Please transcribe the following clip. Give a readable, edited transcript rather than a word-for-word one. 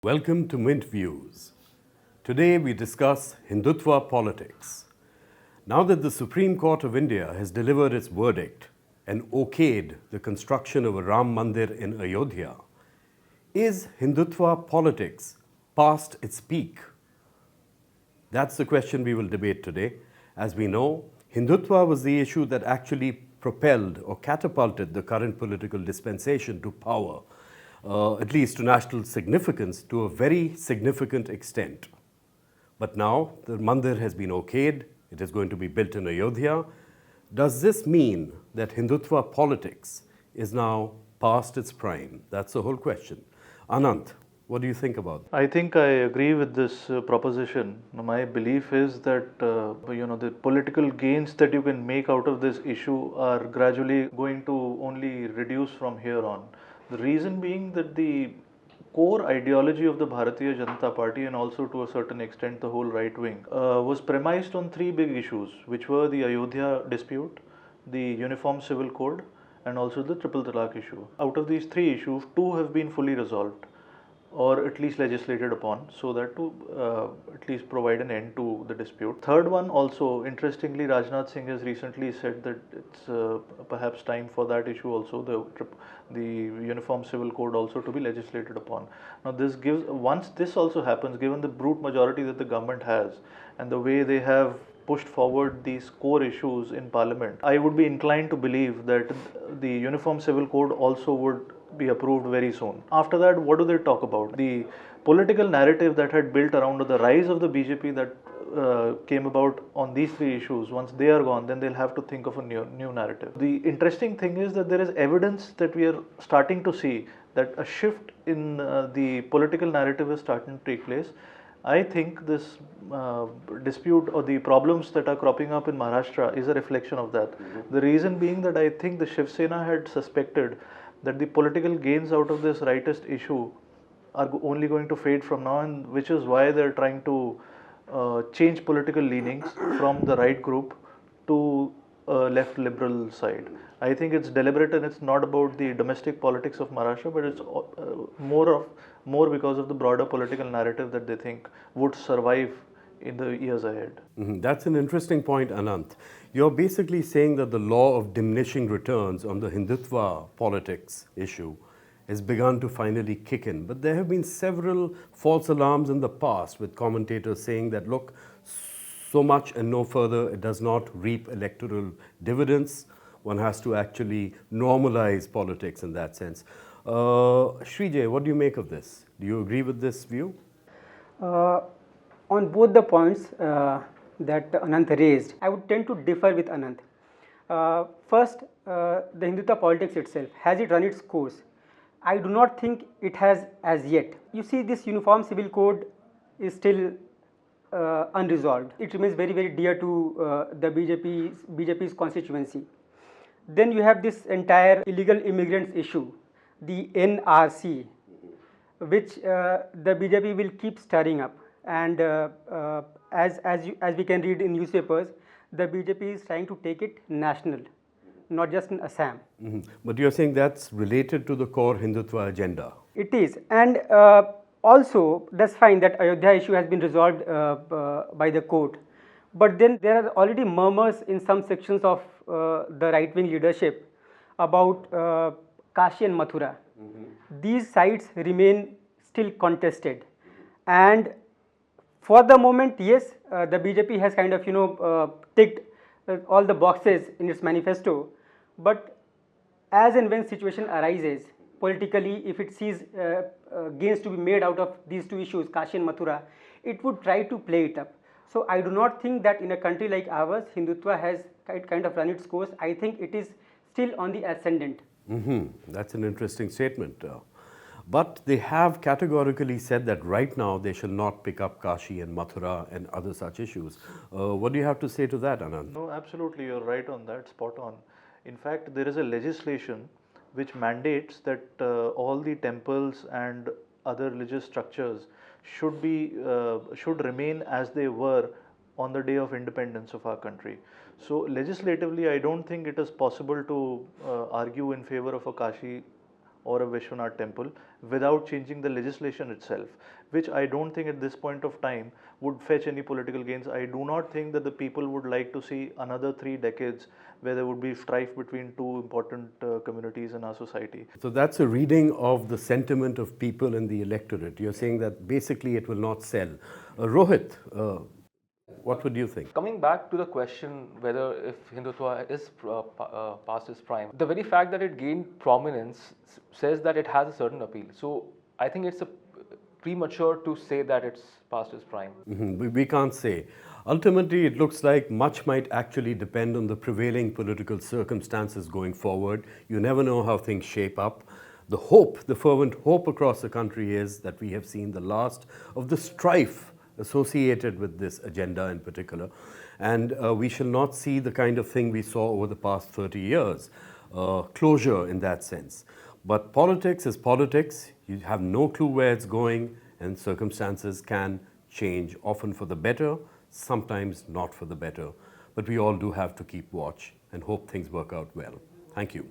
Welcome to Mint Views. Today we discuss Hindutva politics. Now that the Supreme Court of India has delivered its verdict and okayed the construction of a Ram Mandir in Ayodhya, is Hindutva politics past its peak? That's the question we will debate today. As we know, Hindutva was the issue that actually propelled or catapulted the current political dispensation to power, at least to national significance, to a very significant extent. But now the mandir has been okayed, it is going to be built in Ayodhya. Does this mean that Hindutva politics is now past its prime? That's the whole question. Anant, what do you think about that? I think I agree with this proposition. My belief is that the political gains that you can make out of this issue are gradually going to only reduce from here on. The reason being that the core ideology of the Bharatiya Janata Party and also to a certain extent the whole right wing was premised on three big issues, which were the Ayodhya dispute, the Uniform Civil Code, and also the Triple Talaq issue. Out of these three issues, two have been fully resolved, or at least legislated upon, so that to at least provide an end to the dispute. Third one also, interestingly, Rajnath Singh has recently said that it's perhaps time for that issue also, the Uniform Civil Code also to be legislated upon. Now this gives, once this also happens, given the brute majority that the government has and the way they have pushed forward these core issues in Parliament, I would be inclined to believe that the Uniform Civil Code also would be approved very soon. After that, what do they talk about? The political narrative that had built around the rise of the BJP that came about on these three issues, once they are gone, then they'll have to think of a new narrative. The interesting thing is that there is evidence that we are starting to see that a shift in the political narrative is starting to take place. I think this dispute or the problems that are cropping up in Maharashtra is a reflection of that. The reason being that I think the Shiv Sena had suspected that the political gains out of this rightist issue are only going to fade from now on, which is why they're trying to change political leanings from the right group to left liberal side. I think it's deliberate and it's not about the domestic politics of Maharashtra, but it's more because of the broader political narrative that they think would survive in the years ahead. That's an interesting point, Anant. You're basically saying that the law of diminishing returns on the Hindutva politics issue has begun to finally kick in. But there have been several false alarms in the past with commentators saying that, look, so much and no further, it does not reap electoral dividends. One has to actually normalize politics in that sense. Shreejay, what do you make of this? Do you agree with this view? On both the points that Anant raised, I would tend to differ with Anant. First, the Hindutva politics itself, has it run its course? I do not think it has as yet. You see, this Uniform Civil Code is still unresolved. It remains very, very dear to the BJP's constituency. Then you have this entire illegal immigrants issue, the NRC, which the BJP will keep stirring up. And as we can read in newspapers, the BJP is trying to take it national, not just in Assam. But you're saying that's related to the core Hindutva agenda. It is, and also that's fine that Ayodhya issue has been resolved by the court. But then there are already murmurs in some sections of the right-wing leadership about Kashi and Mathura. These sites remain still contested, and for the moment, yes, the BJP has kind of ticked all the boxes in its manifesto. But as and when situation arises politically, if it sees gains to be made out of these two issues, Kashi and Mathura, it would try to play it up. So I do not think that in a country like ours, Hindutva has kind of run its course. I think it is still on the ascendant. That's an interesting statement. But they have categorically said that right now they shall not pick up Kashi and Mathura and other such issues. What do you have to say to that, Anand? No, absolutely, you're right on that, spot on. In fact, there is a legislation which mandates that all the temples and other religious structures should remain as they were on the day of independence of our country. So legislatively, I don't think it is possible to argue in favor of a Kashi or a Vishwanath temple without changing the legislation itself, which I don't think at this point of time would fetch any political gains. I do not think that the people would like to see another 3 decades where there would be strife between two important communities in our society. So that's a reading of the sentiment of people in the electorate. You're saying that basically it will not sell. Rohit, what would you think? Coming back to the question whether if Hindutva is past its prime, the very fact that it gained prominence says that it has a certain appeal. So I think it's premature to say that it's past its prime. We can't say. Ultimately, it looks like much might actually depend on the prevailing political circumstances going forward. You never know how things shape up. The hope, the fervent hope across the country is that we have seen the last of the strife associated with this agenda in particular, and we shall not see the kind of thing we saw over the past 30 years, closure in that sense. But politics is politics. You have no clue where it's going, and circumstances can change, often for the better, sometimes not for the better. But we all do have to keep watch and hope things work out well. Thank you.